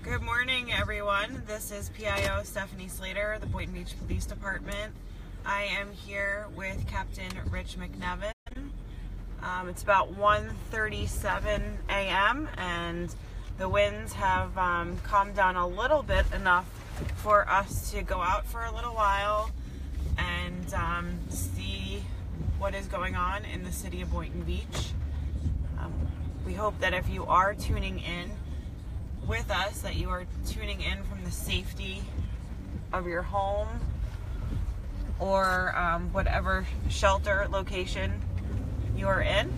Good morning, everyone. This is PIO Stephanie Slater, the Boynton Beach Police Department. I am here with Captain Rich McNevin. It's about 1:37 a.m. and the winds have calmed down a little bit, enough for us to go out for a little while and see what is going on in the city of Boynton Beach. We hope that if you are tuning in with us, that you are tuning in from the safety of your home or whatever shelter location you are in.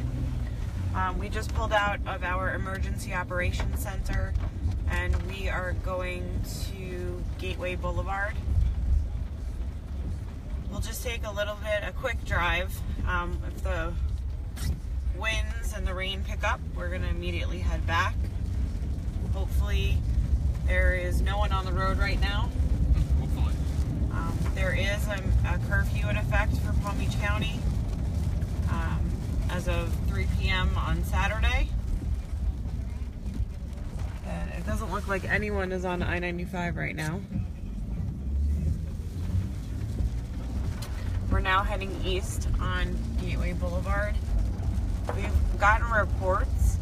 We just pulled out of our emergency operations center and we are going to Gateway Boulevard. We'll just take a quick drive. If the winds and the rain pick up, we're going to immediately head back. Hopefully there is no one on the road right now. Hopefully. There is a curfew in effect for Palm Beach County as of 3 p.m. on Saturday. And it doesn't look like anyone is on I-95 right now. We're now heading east on Gateway Boulevard. We've gotten reports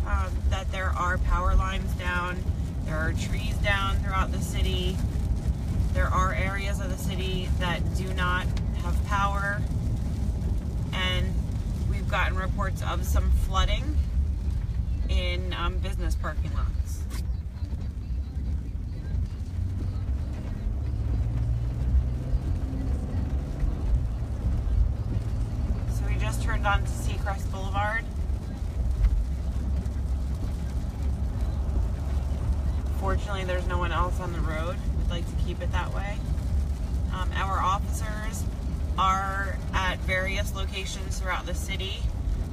that there are power lines down, there are trees down throughout the city, there are areas of the city that do not have power, and we've gotten reports of some flooding in business parking lots. So we just turned on to Seacrest Boulevard. Fortunately, there's no one else on the road. We'd like to keep it that way. Our officers are at various locations throughout the city.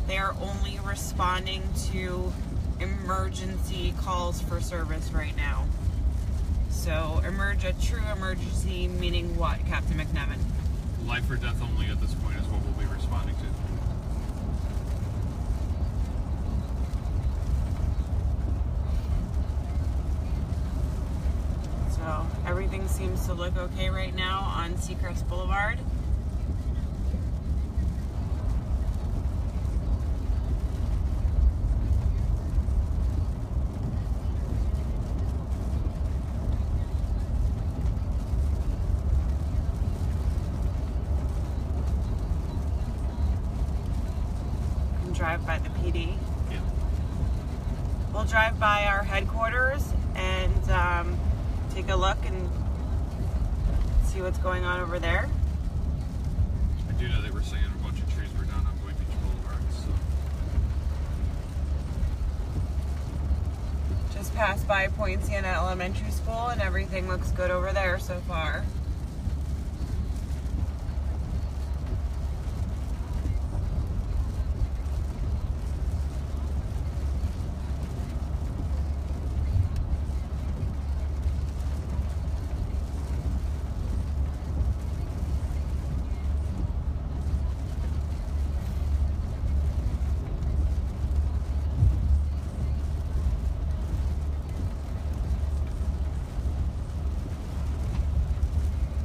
They are only responding to emergency calls for service right now. So, a true emergency meaning what, Captain McNevin? Life or death only at this point is what we'll be responding to. So everything seems to look okay right now on Seacrest Boulevard. You can drive by the PD. Yeah. We'll drive by our headquarters and take a look and see what's going on over there. I do know they were saying a bunch of trees were down on Boynton Beach Boulevard, so. Just passed by Point Siena Elementary School and everything looks good over there so far.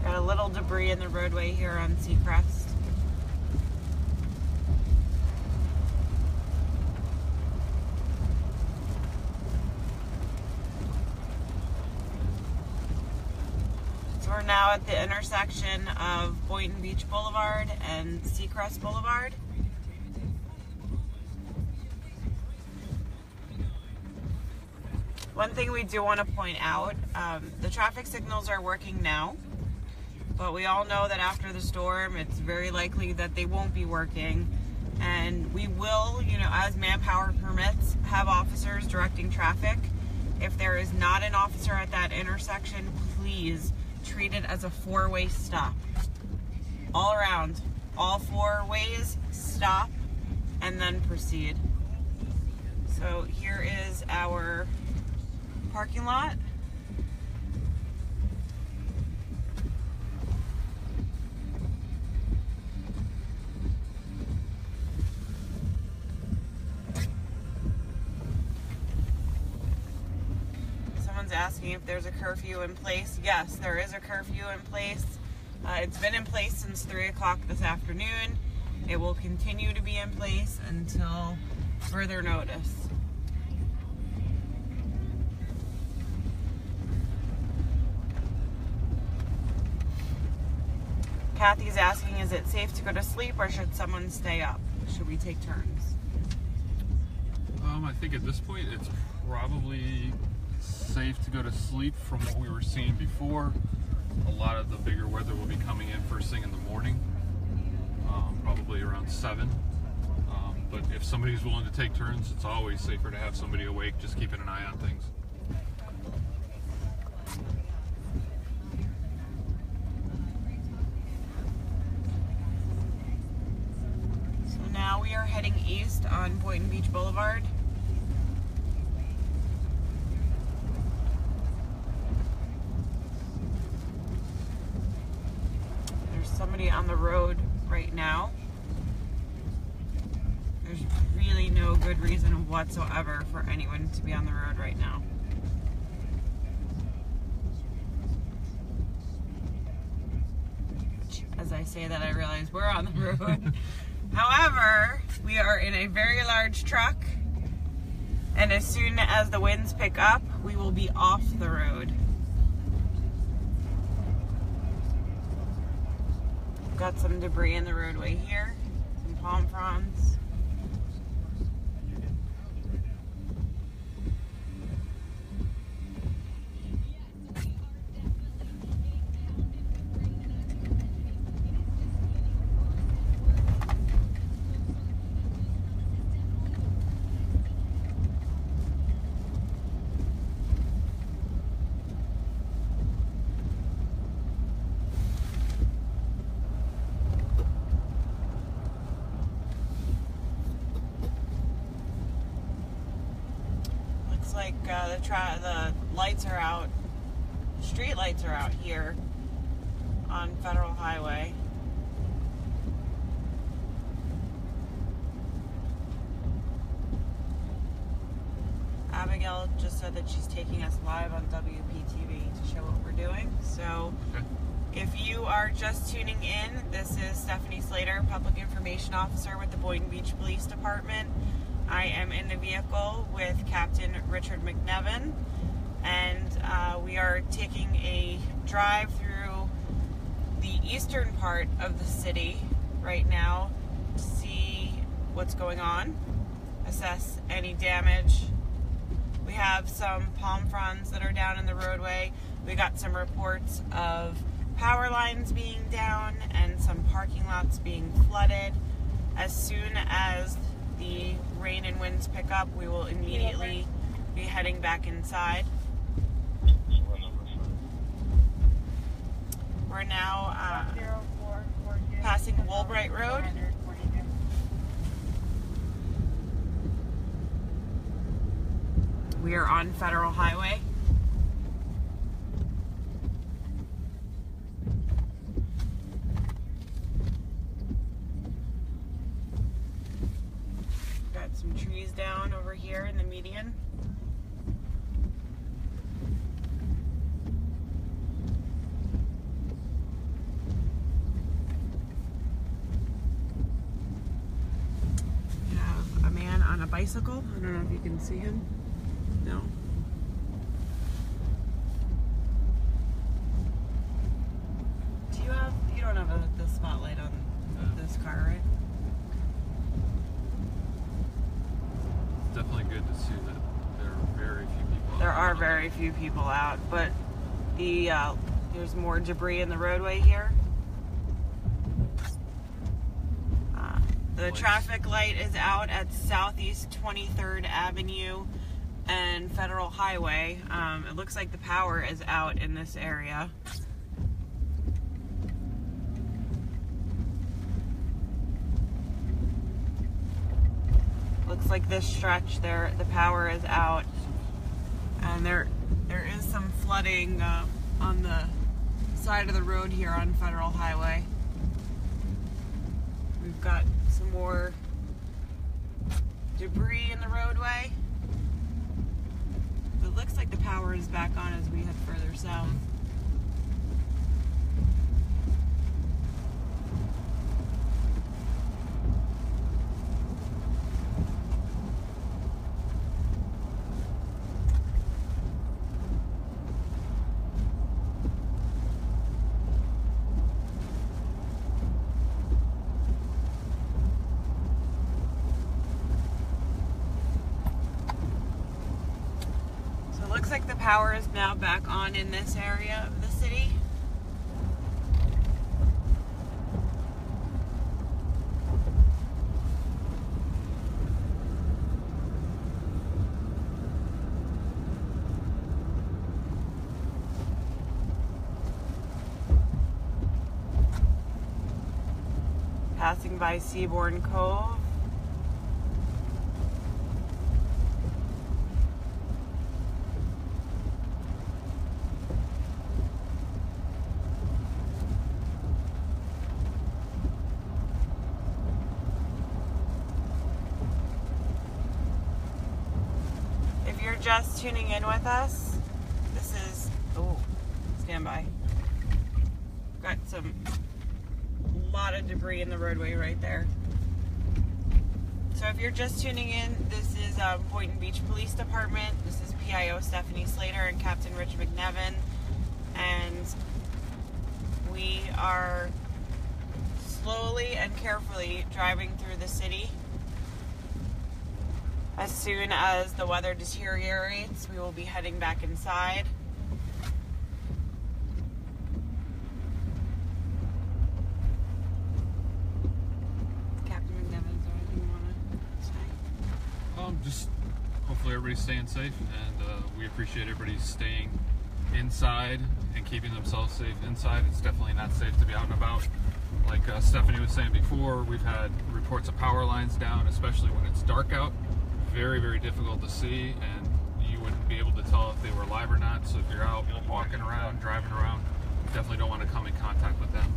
Got a little debris in the roadway here on Seacrest. So we're now at the intersection of Boynton Beach Boulevard and Seacrest Boulevard. One thing we do want to point out, the traffic signals are working now. But we all know that after the storm, it's very likely that they won't be working. And we will, as manpower permits, have officers directing traffic. If there is not an officer at that intersection, please treat it as a four-way stop. All around, all four ways, stop, and then proceed. So here is our parking lot. Someone's asking if there's a curfew in place. Yes, there is a curfew in place. It's been in place since 3 o'clock this afternoon. It will continue to be in place until further notice. Kathy's asking, is it safe to go to sleep or should someone stay up? Should we take turns? I think at this point it's probably safe to go to sleep from what we were seeing before. A lot of the bigger weather will be coming in first thing in the morning, probably around 7. But if somebody's willing to take turns, it's always safer to have somebody awake, just keeping an eye on things. So now we are heading east on Boynton Beach Boulevard. There's somebody on the road right now. There's really no good reason whatsoever for anyone to be on the road right now. As I say that, I realize we're on the road. However, we are in a very large truck, and as soon as the winds pick up, we will be off the road. Got some debris in the roadway here, some palm fronds. Like the lights are out, street lights are out here on Federal Highway. Abigail just said that she's taking us live on WPTV to show what we're doing. So if you are just tuning in, this is Stephanie Slater, Public Information Officer with the Boynton Beach Police Department. I am in the vehicle with Captain Richard McNevin, and we are taking a drive through the eastern part of the city right now to see what's going on, assess any damage. We have some palm fronds that are down in the roadway. We got some reports of power lines being down and some parking lots being flooded. As soon as the rain and winds pick up, we will immediately be heading back inside. We're now passing Woolbright Road. We are on Federal Highway. Some trees down over here in the median. We have a man on a bicycle. I don't know if you can see him. No. You don't have the spotlight on this car, right? Definitely good to see that there are very few people out. There are very few people out, but there's more debris in the roadway here. The traffic light is out at Southeast 23rd Avenue and Federal Highway. It looks like the power is out in this area. Looks like this stretch there, the power is out, and there is some flooding on the side of the road here on Federal Highway. We've got some more debris in the roadway. The it looks like the power is back on as we head further south. Looks like the power is now back on in this area of the city. Passing by Seabourn Cove. Just tuning in with us, this is, stand by. Got a lot of debris in the roadway right there. So if you're just tuning in, this is Boynton Beach Police Department. This is PIO Stephanie Slater and Captain Rich McNevin, and we are slowly and carefully driving through the city. As soon as the weather deteriorates, we will be heading back inside. Captain McNevin, is there anything you want to say? Just hopefully everybody's staying safe, and we appreciate everybody staying inside and keeping themselves safe inside. It's definitely not safe to be out and about. Like Stephanie was saying before, we've had reports of power lines down, especially when it's dark out. Very, very difficult to see, and you wouldn't be able to tell if they were live or not. So if you're out walking around, driving around, you definitely don't want to come in contact with them.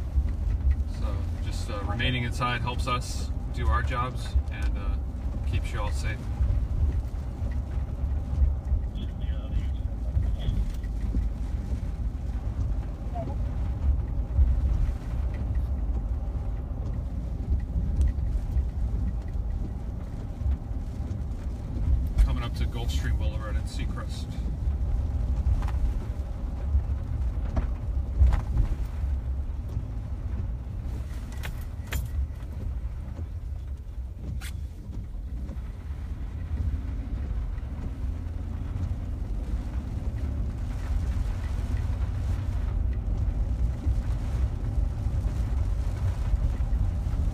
So just remaining inside helps us do our jobs and keeps you all safe. To Gulfstream Boulevard and Seacrest.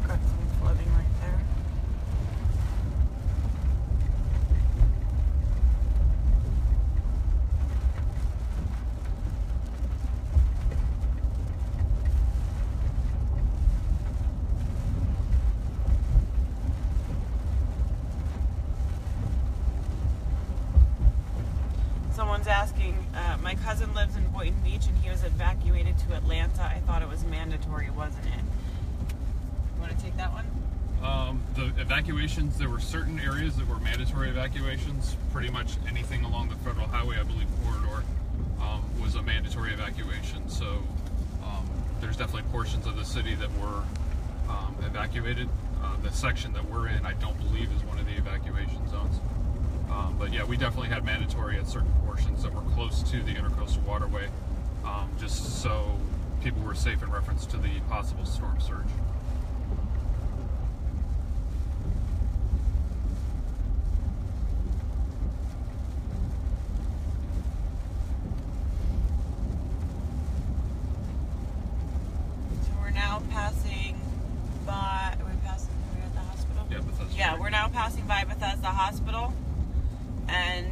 Got some flooding right there. Someone's asking, my cousin lives in Boynton Beach and he was evacuated to Atlanta. I thought it was mandatory, wasn't it? You want to take that one? The evacuations, there were certain areas that were mandatory evacuations. Pretty much anything along the federal highway, I believe, corridor was a mandatory evacuation. So there's definitely portions of the city that were evacuated. The section that we're in, I don't believe, is one of the evacuation zones. But yeah, we definitely had mandatory at certain portions that were close to the Intercoastal Waterway, just so people were safe in reference to the possible storm surge. So we're now passing by, are we at the hospital? Yeah, Bethesda. Yeah, we're now passing by Bethesda Hospital. And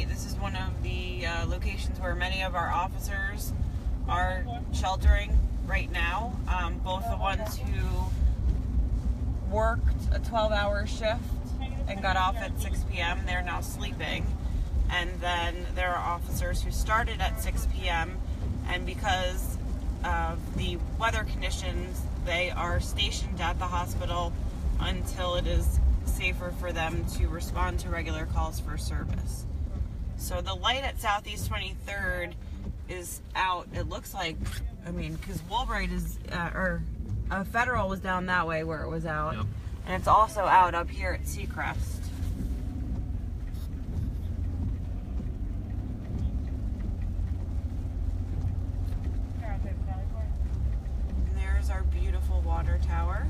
this is one of the locations where many of our officers are sheltering right now. Both the ones who worked a 12-hour shift and got off at 6 p.m., they're now sleeping. And then there are officers who started at 6 p.m. and because of the weather conditions, they are stationed at the hospital until it is safer for them to respond to regular calls for service. So the light at Southeast 23rd is out. It looks like, I mean, because Woolbright is, Federal was down that way where it was out. Yep. And it's also out up here at Seacrest. And there's our beautiful water tower.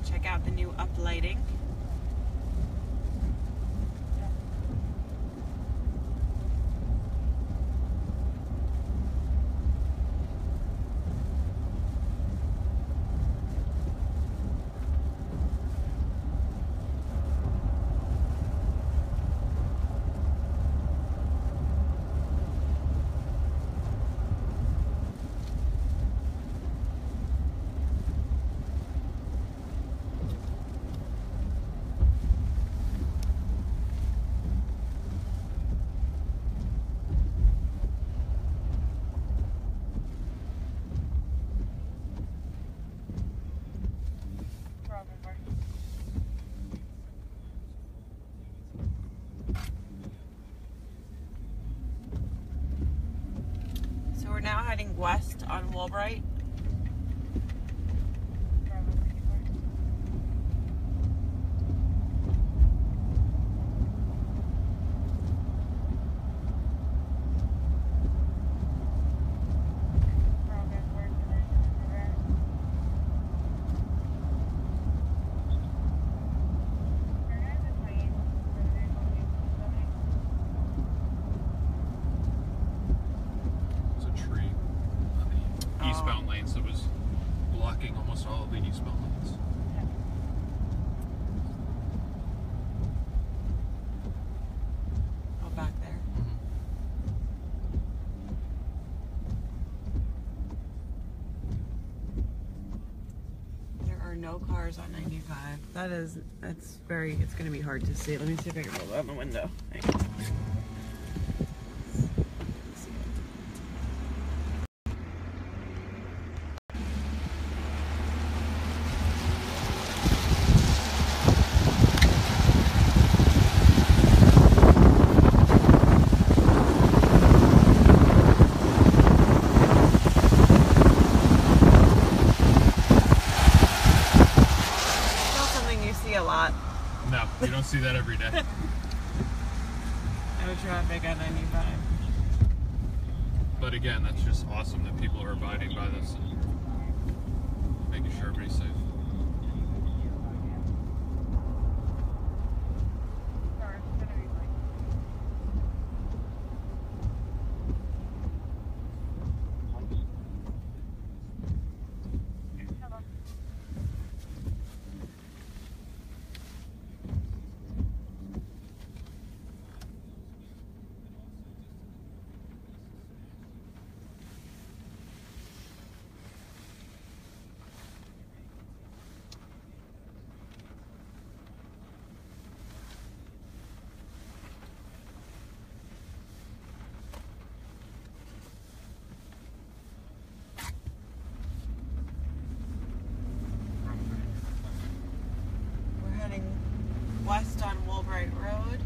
Check out the new uplighting. We're now heading west on Woolbright. Eastbound lanes that was blocking almost all of the eastbound lanes. Oh, back there. There are no cars on 95. It's going to be hard to see. Let me see if I can roll out the window. Hang on. A lot. No, you don't see that every day. No traffic on 95. But again, that's just awesome that people are abiding by this and making sure everybody's safe. West on Woolbright Road.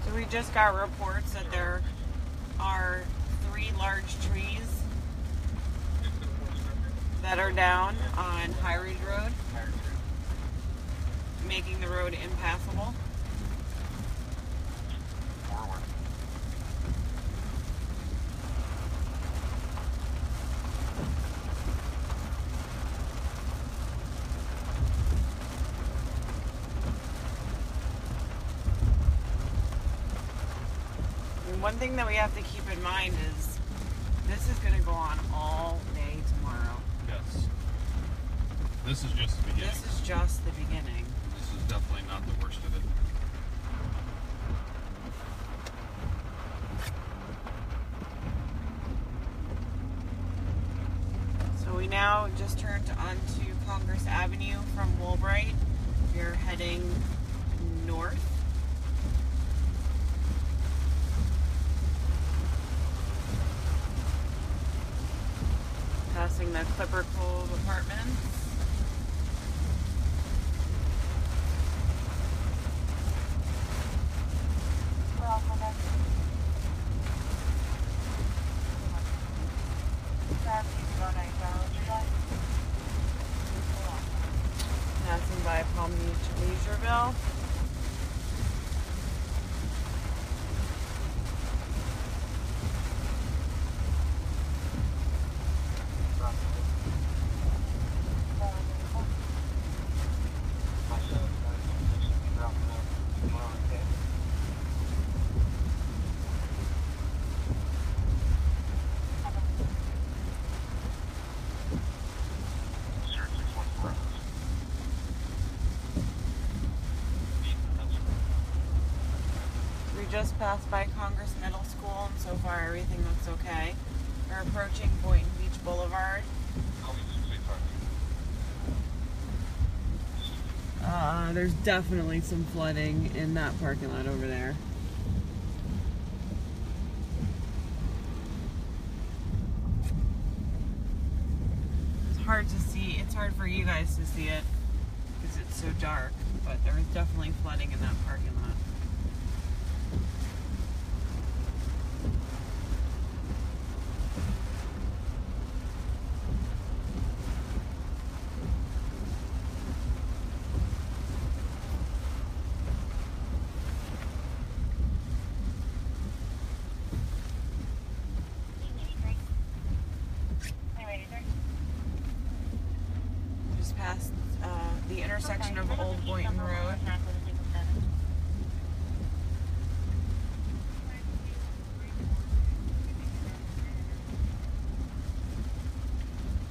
So we just got reports that there are 3 large trees that are down on High Ridge Road, making the road impassable. And one thing that we have to keep in mind is this is going to go on all day tomorrow. Yes. This is just the beginning. This is just the beginning. This is definitely not the worst of it. So we now turned onto Congress Avenue from Woolbright. You're heading north. Passing the Clipper Cove Apartments. Passing by Palm Beach, Leisureville. Just passed by Congress Middle School, and so far everything looks okay. We're approaching Boynton Beach Boulevard. There's definitely some flooding in that parking lot over there. It's hard to see. It's hard for you guys to see it because it's so dark, but there's definitely flooding in that parking lot. Past the intersection of Old Boynton Road.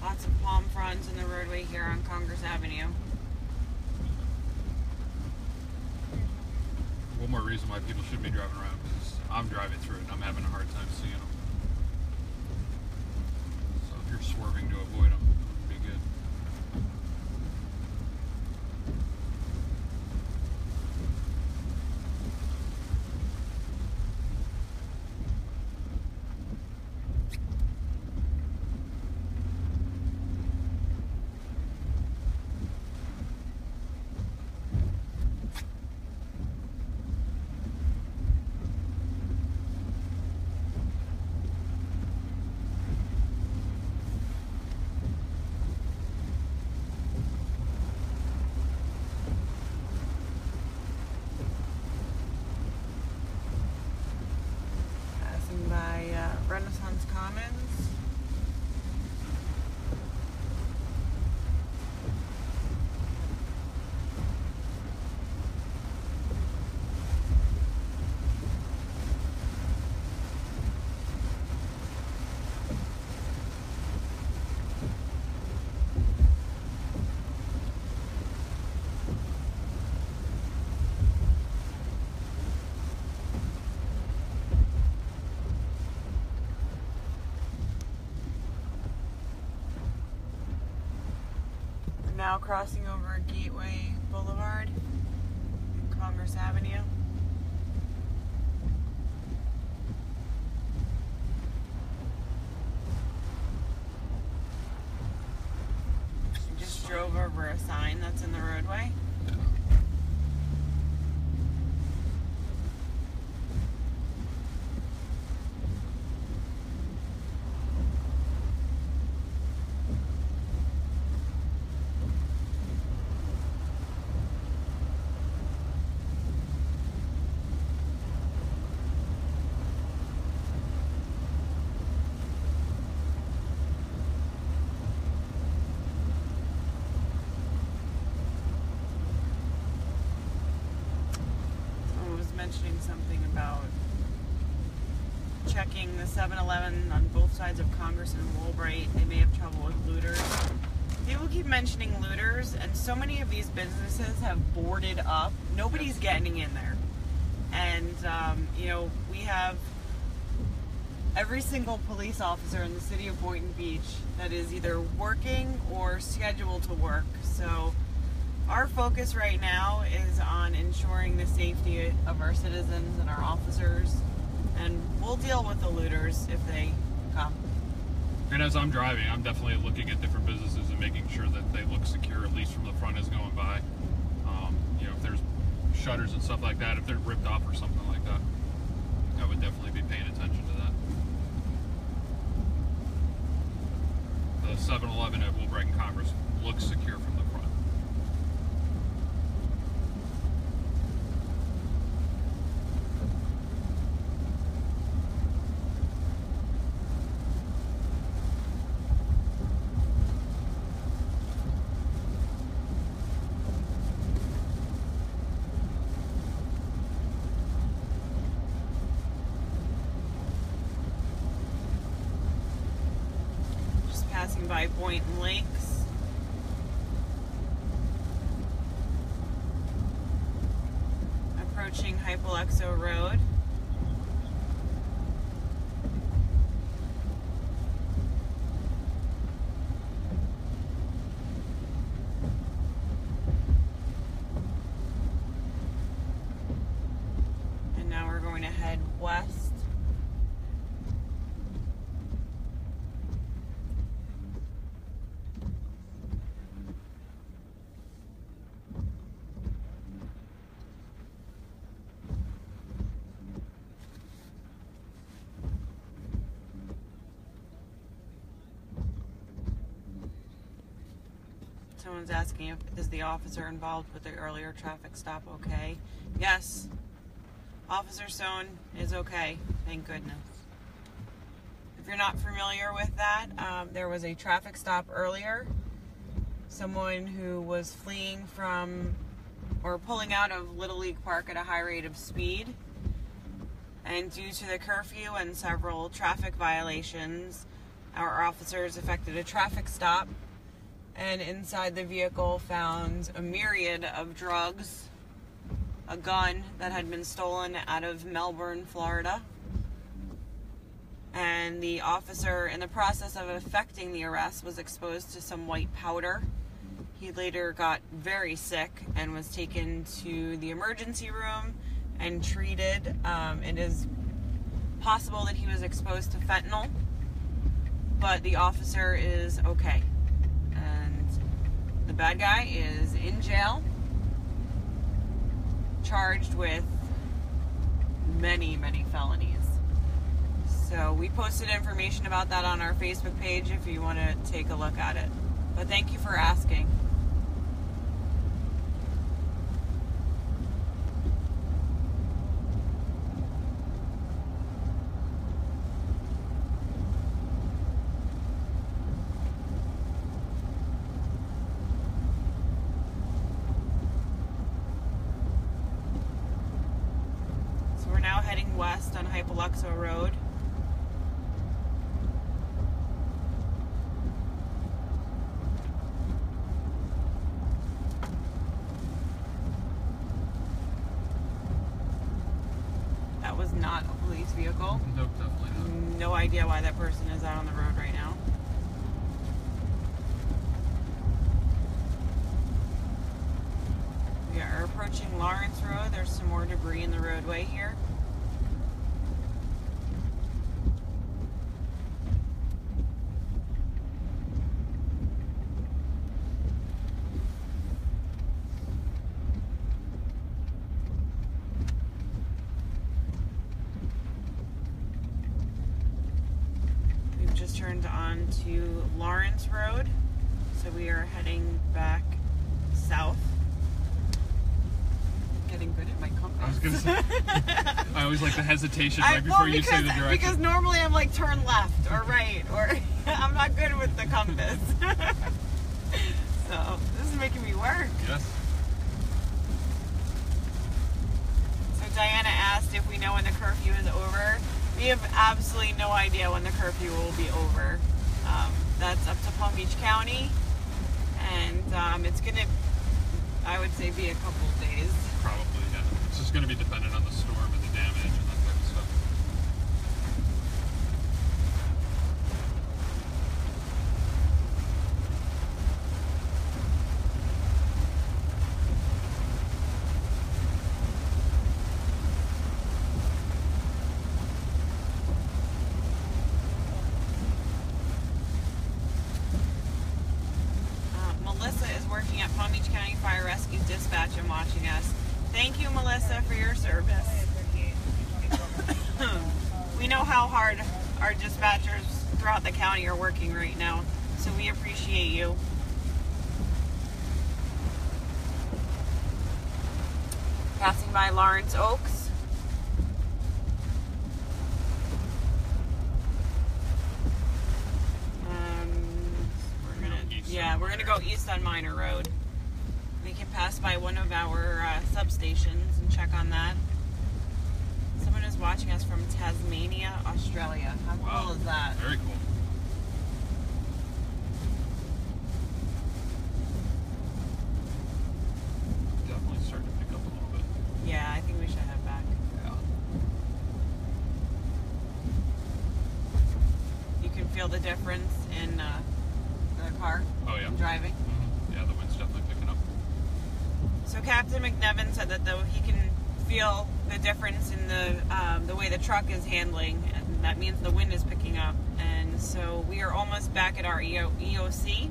Lots of palm fronds in the roadway here on Congress Avenue. One more reason why people shouldn't be driving around, because I'm driving through it and I'm having a hard time seeing them. So if you're swerving to avoid them, it would be good. Renaissance Commons. Now crossing over Gateway Boulevard and Congress Avenue. Just drove over a sign that's in the roadway. Mentioning something about checking the 7-Eleven on both sides of Congress and Woolbright. They may have trouble with looters. People keep mentioning looters, and so many of these businesses have boarded up. Nobody's getting in there. And, you know, we have every single police officer in the city of Boynton Beach that is either working or scheduled to work. So our focus right now is on ensuring the safety of our citizens and our officers, and we'll deal with the looters if they come. And as I'm driving, I'm definitely looking at different businesses and making sure that they look secure, at least from the front as going by. If there's shutters and stuff like that, if they're ripped off or something like that, I would definitely be paying attention to that. The 7-Eleven at Wilbright and Congress looks secure from the front. Passing by Boynton Lakes. Approaching Hypolexo Road. And now we're going to head west. Someone's asking is the officer involved with the earlier traffic stop okay? Yes. Officer Stone is okay, thank goodness. If you're not familiar with that, there was a traffic stop earlier. Someone who was fleeing from or pulling out of Little League Park at a high rate of speed. And due to the curfew and several traffic violations, our officers effected a traffic stop, and inside the vehicle found a myriad of drugs, a gun that had been stolen out of Melbourne, Florida. And the officer, in the process of effecting the arrest, was exposed to some white powder. He later got very sick and was taken to the emergency room and treated. It is possible that he was exposed to fentanyl, but the officer is okay. The bad guy is in jail, charged with many, many felonies. So we posted information about that on our Facebook page if you want to take a look at it. But thank you for asking. Now heading west on Hypolexo Road. That was not a police vehicle. Nope, definitely not. No idea why that person is out on the road right now. We are approaching Lawrence Road. There's some more debris in the roadway here. We've just turned on to Lawrence Road, so we are heading back south. Getting good at my compass. I was gonna say, I always like the hesitation right before you say the direction. Because normally I'm like turn left or right, or I'm not good with the compass. So this is making me work. Yes. So Diana asked if we know when the curfew is over. We have absolutely no idea when the curfew will be over. That's up to Palm Beach County, and it's gonna, I would say, be a couple of days. Probably, yeah. It's just going to be dependent on the storm and the damage and that type of stuff. working at Palm Beach County Fire Rescue Dispatch and watching us. Thank you, Melissa, for your service. We know how hard our dispatchers throughout the county are working right now, so we appreciate you. Passing by Lawrence Oaks. We're gonna go east on Minor Road. We can pass by one of our substations and check on that. Someone is watching us from Tasmania, Australia. How cool is that? Very cool. Definitely starting to pick up a little bit. Yeah, I think we should head back. Yeah. You can feel the difference in the car. Oh yeah. Driving. Mm-hmm. Yeah, the wind's definitely picking up. So Captain McNevin said that though he can feel the difference in the way the truck is handling, and that means the wind is picking up. And so we are almost back at our EOC.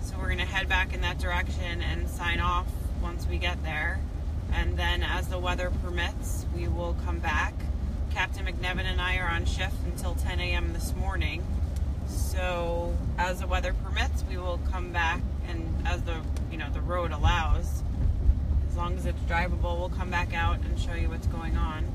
So we're gonna head back in that direction and sign off once we get there. And then as the weather permits, we will come back. Captain McNevin and I are on shift until 10 a.m. this morning. So as the weather permits, we will come back, and as the road allows, as long as it's drivable, we'll come back out and show you what's going on.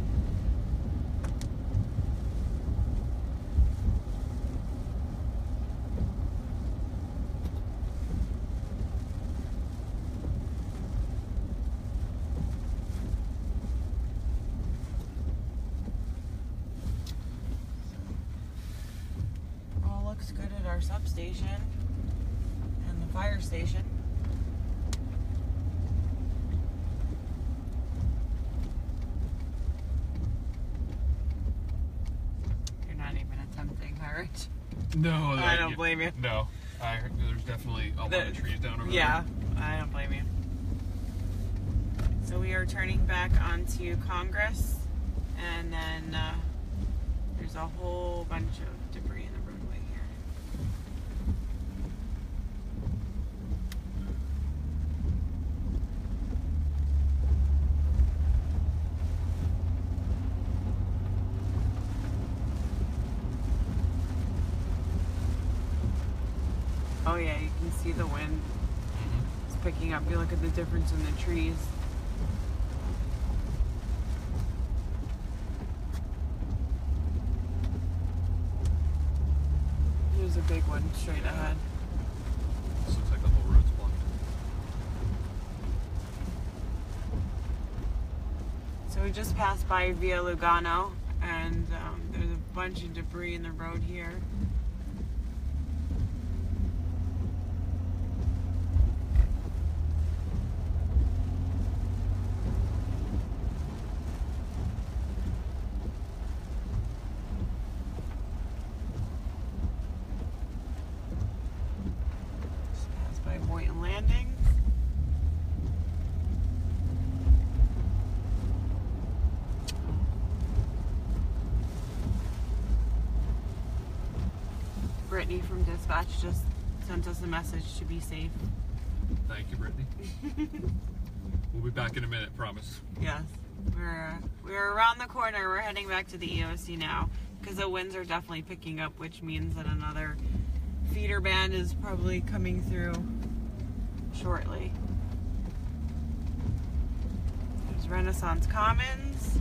All looks good at our substation and the fire station. No, I don't blame you. No, there's definitely a lot of trees down over there. Yeah, I don't blame you. So we are turning back onto Congress, and then there's a whole bunch of debris in the roadway here. Oh yeah, you can see the wind. It's picking up. You look at the difference in the trees. Here's a big one straight ahead. This looks like the whole road's blocked. So we just passed by Via Lugano, and there's a bunch of debris in the road here. Boynton Landing. Brittany from Dispatch just sent us a message to be safe. Thank you, Brittany. We'll be back in a minute, promise. Yes. We're around the corner. We're heading back to the EOC now because the winds are definitely picking up, which means that another feeder band is probably coming through shortly. There's Renaissance Commons.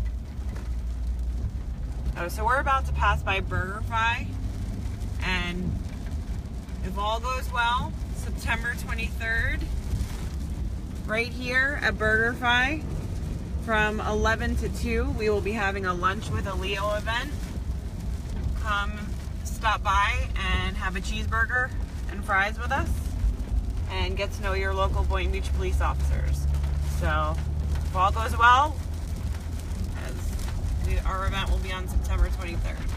Oh, so we're about to pass by BurgerFi, and if all goes well, September 23rd, right here at BurgerFi, from 11 to 2, we will be having a lunch with a Leo event. Come stop by and have a cheeseburger and fries with us, and get to know your local Boynton Beach police officers. So, if all goes well, our event will be on September 23rd.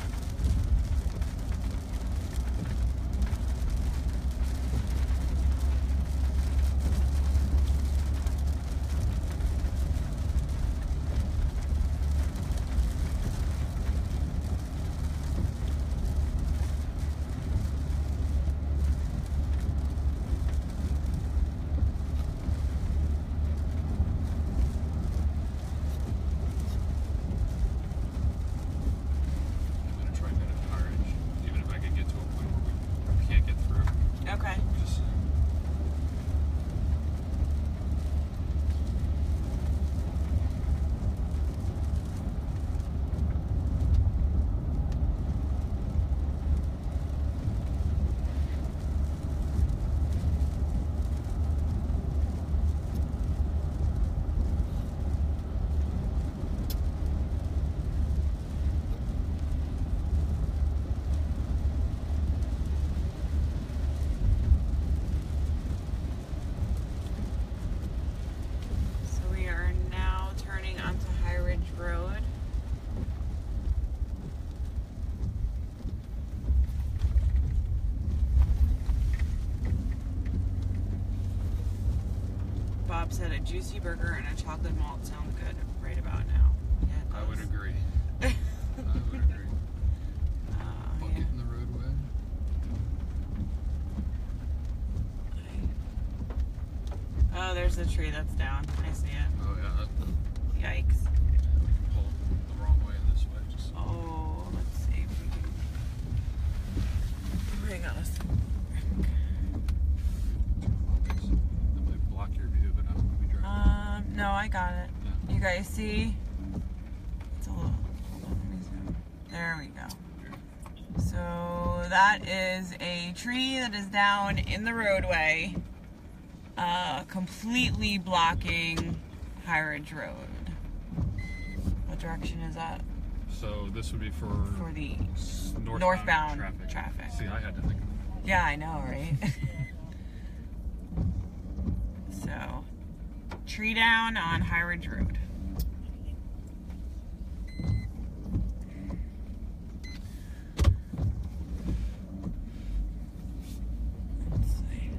Bob said a juicy burger and a chocolate malt sound good right about now. Yeah, it does. I would agree. I would agree. Bucket in the roadway. Oh, there's the tree that's down. I see it. Oh yeah. Yikes. Pull the wrong way this way. Just Oh, let's see if we can. Hang on a second. that might block your view, but I'm gonna be driving. No, I got it. Yeah. You guys see? It's a little. Hold on, let me zoom. There we go. So that is a tree that is down in the roadway, completely blocking High Ridge Road. What direction is that? So this would be for the northbound traffic. See, I had to think of it. Yeah, I know, right? So, tree down on High Ridge Road. Let's see.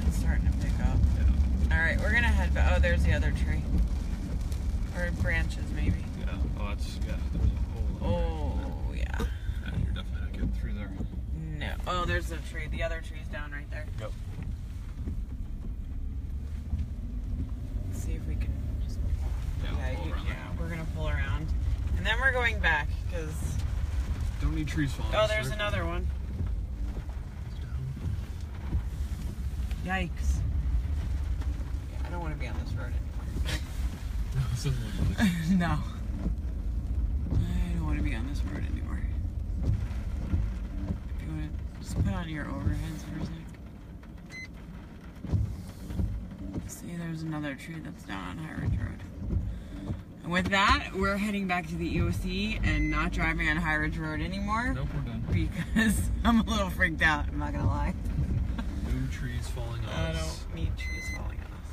It's starting to pick up. Yeah. Alright, we're gonna head back. Oh, there's the other tree. Or branches, maybe. Yeah. Oh, that's there's a hole. Oh, yeah. Yeah, you're definitely not getting through there. No. Oh, there's the tree. The other tree's down right there. Yep. Let's see if we can just. Yeah, we'll pull around yeah, we're gonna pull around. And then we're going back, because. Don't need trees falling. Oh, there's another one. Yikes. Yeah, I don't want to be on this road No, this doesn't look like anymore. No. I don't want to be on this road anymore. If you want to just put on your overheads for a sec. See, there's another tree that's down on High Ridge Road. And with that, we're heading back to the EOC and not driving on High Ridge Road anymore. Nope, we're done. Because I'm a little freaked out, I'm not going to lie. No trees falling on I us. don't need trees falling on us.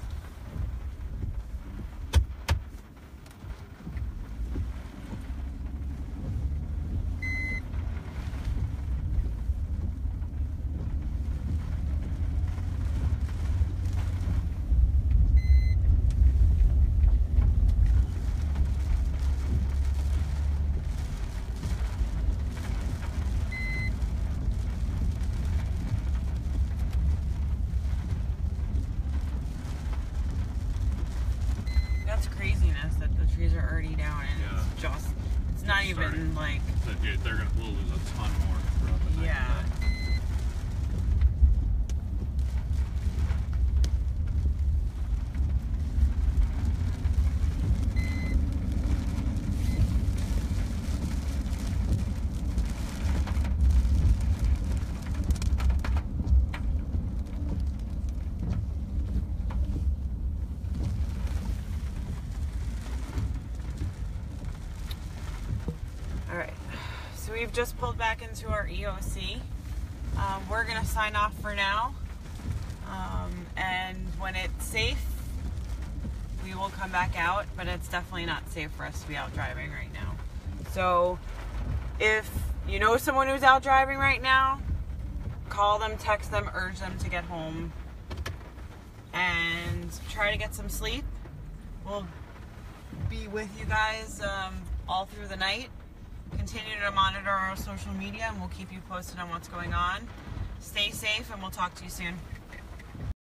That's craziness that the trees are already down and it's not even starting. like, We'll lose a ton more throughout the night. yeah. Alright, so we've just pulled back into our EOC. We're going to sign off for now. And when it's safe, we will come back out, but it's definitely not safe for us to be out driving right now. So if you know someone who's out driving right now, call them, text them, urge them to get home and try to get some sleep. We'll be with you guys all through the night. Continue to monitor our social media and we'll keep you posted on what's going on. Stay safe and we'll talk to you soon.